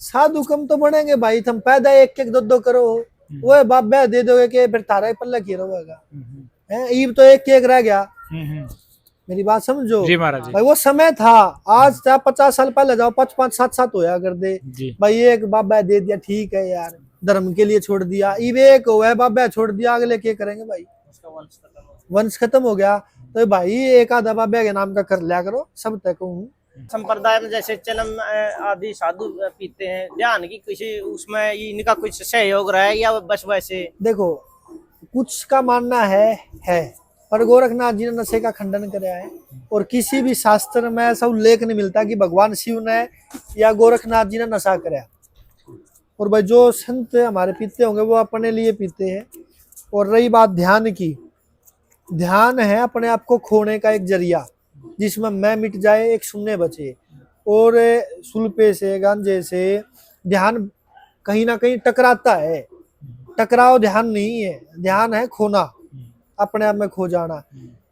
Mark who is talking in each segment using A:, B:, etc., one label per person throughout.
A: साधु कम तो बनेंगे भाई, तुम पैदा एक एक दो दो करो, वो बाप बे दे दोगे कि फिर तारा ही पल्ला की रहेगा है, ईब तो एक एक रह गया। मेरी बात समझो
B: जी महाराज जी।
A: भाई, वो समय था। आज चाहे 50 साल पहले जाओ, 5 5 7 7 होया कर दे
B: जी
A: भाई, एक बाबा दे दिया ठीक है यार, धर्म के लिए छोड़ दिया, ईब एक हो है बाबा छोड़ दिया, अगले क्या करेंगे भाई, वंश खत्म हो गया। तो भाई एक आधा बाबा के नाम का कर लिया करो, सब तक हूँ।
C: संप्रदाय में जैसे चलम आदि साधु पीते हैं, ध्यान की किसी उसमें इनका कुछ सहयोग रहा है या बस वैसे?
A: देखो कुछ का मानना है, पर गोरखनाथ जी ने नशे का खंडन कराया है, और किसी भी शास्त्र में ऐसा उल्लेख नहीं मिलता कि भगवान शिव ने या गोरखनाथ जी ने नशा कराया। और भाई जो संत हमारे पीते होंगे वो अपने लिए पीते हैं। और रही बात ध्यान की, ध्यान है अपने आप को खोने का एक जरिया, जिसमें मैं मिट जाए एक शून्य बचे। और सुल्फे से गांजे से ध्यान कहीं ना कहीं टकराता है, टकराव ध्यान नहीं है, ध्यान है खोना, अपने आप में खो जाना।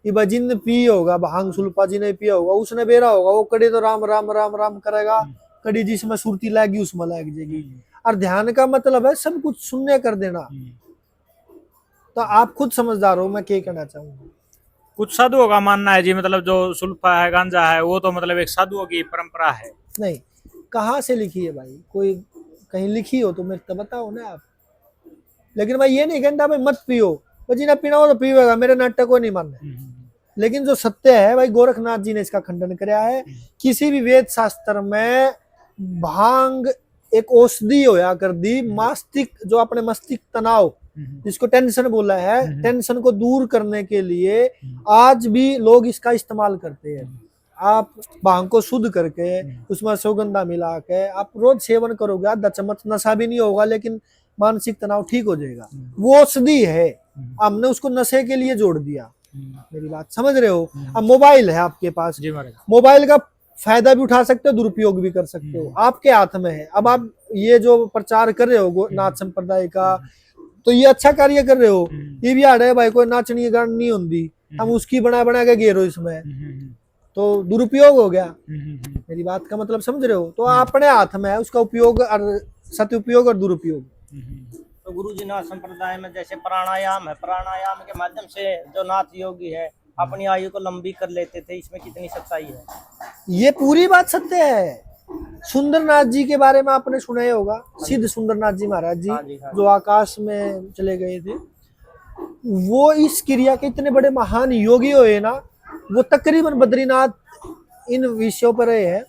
A: ये जिन पी होगा भांग सुल्फा, जिन्हें पिया होगा उसने बेरा होगा, वो कड़ी तो राम राम राम राम करेगा, कड़ी जिसमें सुरती लगी उसमें लग जाएगी। और ध्यान का मतलब है सब कुछ शून्य कर देना। तो आप खुद समझदार हो मैं क्या कहना चाहूंगा।
B: कुछ साधुओं का मानना है जी, मतलब जो सुल्फा है गांजा है वो तो मतलब एक साधुओं की परंपरा है।
A: नहीं, कहाँ से लिखी है भाई, कोई कहीं लिखी हो तो मेरे को बताओ ना आप। लेकिन मैं ये नहीं कहता भाई मत पियो, तो जिन्हें पीना हो तो पीवेगा, मेरे नाटक को नहीं मानना। लेकिन जो सत्य है भाई, गोरखनाथ जी ने इसका खंडन कराया है। किसी भी वेद शास्त्र में भांग एक औषधि होया कर दी, मस्तिष्क जो अपने मस्तिष्क तनाव जिसको टेंशन बोला है, टेंशन को दूर करने के लिए आज भी लोग इसका इस्तेमाल करते हैं। आप भांग को शुद्ध करके उसमें सुगंधा मिला के आप रोज सेवन करोगे, आधा चम्मच, नशा भी नहीं होगा लेकिन मानसिक तनाव ठीक हो जाएगा। वो औषधि है, हमने उसको नशे के लिए जोड़ दिया। मेरी बात समझ रहे हो। अब मोबाइल है आपके पास, मोबाइल का फायदा भी उठा सकते हो, दुरुपयोग भी कर सकते हो, आपके हाथ में है। अब आप ये जो प्रचार कर रहे हो नाथ संप्रदाय का, तो ये अच्छा कार्य कर रहे हो। ये भी आड़ है भाई, कोई नाचनी गान नहीं होती, हम उसकी बना बना के घेरो इसमें, तो दुरुपयोग हो गया। मेरी बात का मतलब समझ रहे हो। तो अपने हाथ में है उसका उपयोग और सदुपयोग और दुरुपयोग।
C: तो गुरु जी नाथ संप्रदाय में जैसे प्राणायाम है, प्राणायाम के माध्यम से जो नाथ योगी है अपनी आयु को लंबी कर लेते थे, इसमें कितनी सच्चाई है?
A: ये पूरी बात सत्य है। सुंदरनाथ जी के बारे में आपने सुना ही होगा, सिद्ध सुंदरनाथ जी महाराज जी जो आकाश में चले गए थे, वो इस क्रिया के इतने बड़े महान योगी हुए ना, वो तकरीबन बद्रीनाथ इन विषयों पर रहे हैं।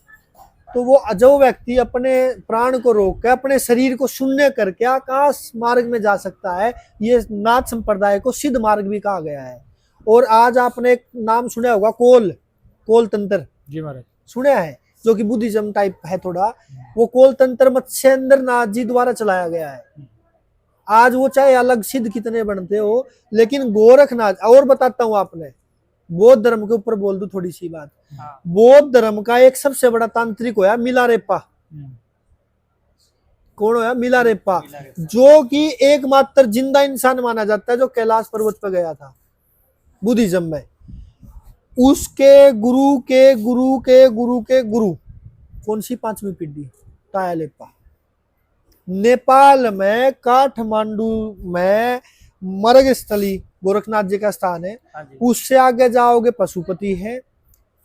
A: तो वो जो व्यक्ति अपने प्राण को रोक के अपने शरीर को शून्य करके आकाश मार्ग में जा सकता है, ये नाथ संप्रदाय को सिद्ध मार्ग भी कहा गया है। और आज आपने एक नाम सुना होगा कोल तंत्र,
B: जी महाराज
A: सुना है, जो कि बुद्धिज्म टाइप है थोड़ा। वो कोल तंत्र मत्स्येंद्र नाथ जी द्वारा चलाया गया है। आज वो चाहे अलग सिद्ध कितने बनते हो, लेकिन गोरखनाथ, और बताता हूँ आपने बौद्ध धर्म के ऊपर बोल दूं थोड़ी सी बात। बौद्ध धर्म का एक सबसे बड़ा तांत्रिक होया मिलारेप्पा। कौन होया? मिलारेप्पा, जो कि एकमात्र जिंदा इंसान माना जाता है जो कैलाश पर्वत पर गया था बुद्धिज्म में। उसके गुरु के गुरु के गुरु के गुरु कौन सी पांचवी पीढ़ी? तायालेप्पा। नेपाल में काठमांडू में मर्ग स्थली गोरखनाथ जी का स्थान है। उससे आगे जाओगे पशुपति है,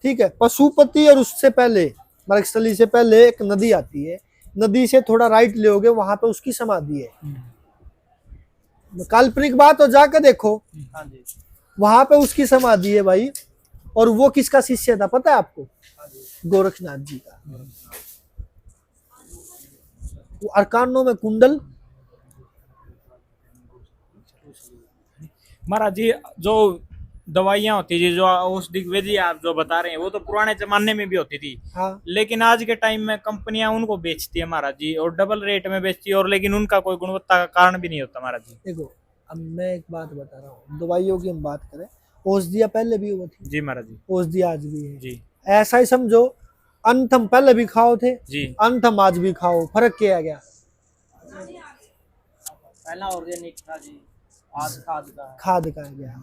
A: ठीक है। पशुपति और उससे पहले मर्ग स्थली से पहले एक नदी आती है, नदी से थोड़ा राइट लेओगे वहां पे उसकी समाधि है। काल्पनिक बात हो, जाकर देखो वहां पे उसकी समाधि है भाई। और वो किसका शिष्य था पता है आपको? गोरखनाथ जी का। वो अरकानों में कुंडल।
B: महाराज जी जो दवाइयाँ होती थी, जो औषधि विधि आप जो बता रहे हैं, वो तो पुराने जमाने में भी होती थी।
A: हाँ।
B: लेकिन आज के टाइम में कंपनियां उनको बेचती है महाराज जी, और डबल रेट में बेचती है, और लेकिन उनका कोई गुणवत्ता का कारण भी नहीं होता महाराज जी।
A: देखो अब मैं एक बात बता रहा हूँ, दवाइयों की हम बात करें, औषधियाँ पहले भी हुई थी
B: जी महाराज जी,
A: औषधि आज भी है
B: जी।
A: ऐसा ही समझो, अंत हम पहले भी खाओ थे
B: जी,
A: अंत हम आज भी खाओ, फर्क क्या आ गया?
C: पहला ऑर्गेनिक था जी, आज
A: खाद का आ गया।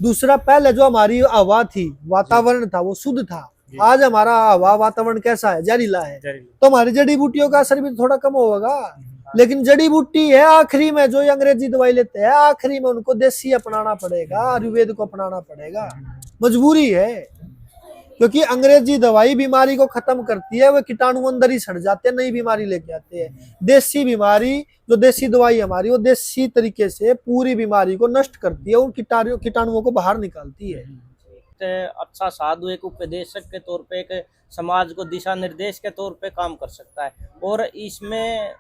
A: दूसरा, पहले जो हमारी हवा थी, वातावरण था, वो शुद्ध था,
B: जी।
A: आज हमारा हवा वातावरण कैसा है, जहरीला है, तो हमारी जड़ी बूटियों का असर भी थोड़ा कम होगा। लेकिन जड़ी बूटी है आखिरी में, जो ये अंग्रेजी दवाई लेते हैं आखिरी में उनको देसी अपनाना पड़ेगा, आयुर्वेद को अपनाना पड़ेगा, मजबूरी है। क्योंकि अंग्रेजी दवाई बीमारी को खत्म करती है, वो कीटाणु अंदर ही सड़ जाते हैं, नई बीमारी लेके आते हैं। देसी बीमारी, जो देसी दवाई हमारी, वो देसी तरीके से पूरी बीमारी को नष्ट करती है, उन कीटाणुओं को बाहर निकालती है।
C: अच्छा साधु एक उपदेशक के तौर पे, एक समाज को दिशा निर्देश के तौर पे काम कर सकता है। और इसमें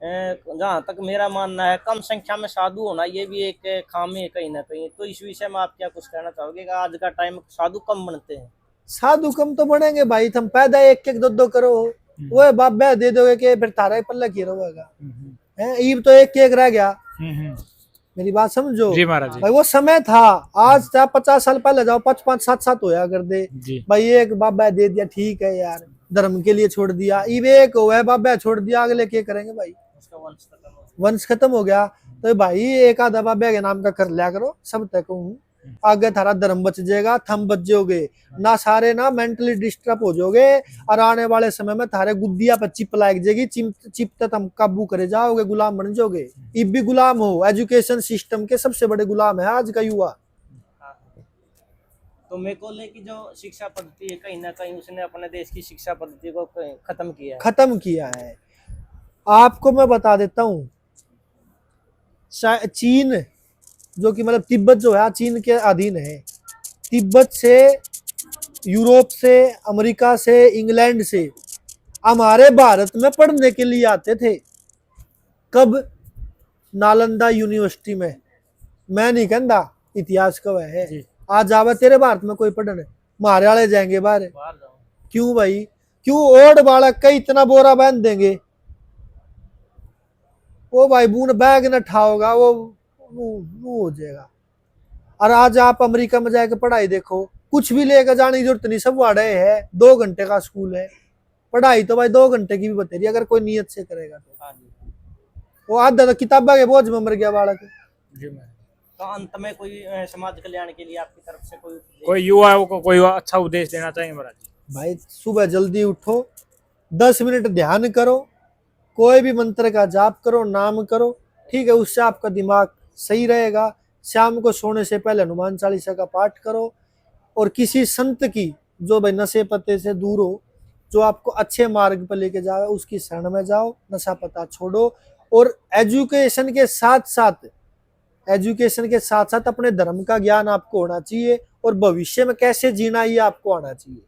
C: जहाँ तक मेरा मानना है, कम संख्या में साधु होना ये भी एक खामी है कहीं ना कहीं। तो इस विषय में आप क्या कुछ कहना चाहोगे कि आज का टाइम साधु कम बनते हैं?
A: साधु कम तो बढ़ेंगे भाई, तुम पैदा एक एक दो दो करो, वो बाप बे दे दोगे कि फिर तारा ही पल्ला की रहेगा है। ईब तो एक एक रह गया, मेरी बात समझो
B: जी महाराज जी।
A: भाई। वो समय था, आज चाहे 50 साल पहले जाओ, 5-5, 7-7 होया कर दे
B: जी।
A: भाई। एक बाबा दे दिया ठीक है यार, धर्म के लिए छोड़ दिया, ईब एक हो है बाबा छोड़ दिया, अगले क्या करेंगे भाई, वंश खत्म हो गया। तो भाई एक आधा बाबा के नाम का कर लिया करो, सब तक हूँ, आगे थारा धर्म बच जाएगा, थम बच जाओगे ना, सारे ना मेंटली डिस्टर्ब हो जाओगे। और आने वाले समय में थारे गुद्दिया पर चिप लाग जाएगी, चिप तक हम काबू करे जाओगे, गुलाम बन जाओगे। इब भी गुलाम हो, एजुकेशन सिस्टम के सबसे बड़े गुलाम है आज का युवा।
C: तो मेकोले की जो शिक्षा पद्धति है, कहीं ना कहीं उसने अपने देश की शिक्षा पद्धति को खत्म किया है।
A: आपको मैं बता देता हूँ, चीन जो कि मतलब तिब्बत जो है चीन के अधीन है, तिब्बत से, यूरोप से, अमेरिका से, इंग्लैंड से हमारे भारत में पढ़ने के लिए आते थे। कब? नालंदा यूनिवर्सिटी में। मैं नहीं कहता इतिहास कब है, आज आवे तेरे भारत में कोई पढ़ने, मारे वाले जाएंगे बाहर। क्यों भाई? क्यों? ओढ़ बालक का इतना बोरा बांध देंगे, वो भाई बून बैग न ठाओगा, वो हो जाएगा। और आज आप अमेरिका में जाके पढ़ाई देखो, कुछ भी लेकर जाने की जरूरत नहीं, सब वाड़े है, 2 घंटे का स्कूल है, पढ़ाई तो भाई 2 घंटे की भी बतेरी, अगर कोई नियत से करेगा तो। वो आधा तो किताबा के बोझ में मर गया बालक।
C: तो अंत में कोई समाज कल्याण के लिए आपकी तरफ से
B: कोई युवाओं को कोई अच्छा उपदेश देना चाहिए महाराज जी?
A: भाई सुबह जल्दी उठो, 10 मिनट ध्यान करो, कोई भी मंत्र का जाप करो, नाम करो, ठीक है, उससे आपका दिमाग सही रहेगा। शाम को सोने से पहले हनुमान चालीसा का पाठ करो, और किसी संत की, जो भाई नशे पत्ते से दूर हो, जो आपको अच्छे मार्ग पर लेके जाए, उसकी शरण में जाओ, नशा पता छोड़ो। और एजुकेशन के साथ साथ अपने धर्म का ज्ञान आपको होना चाहिए, और भविष्य में कैसे जीना ये आपको आना चाहिए।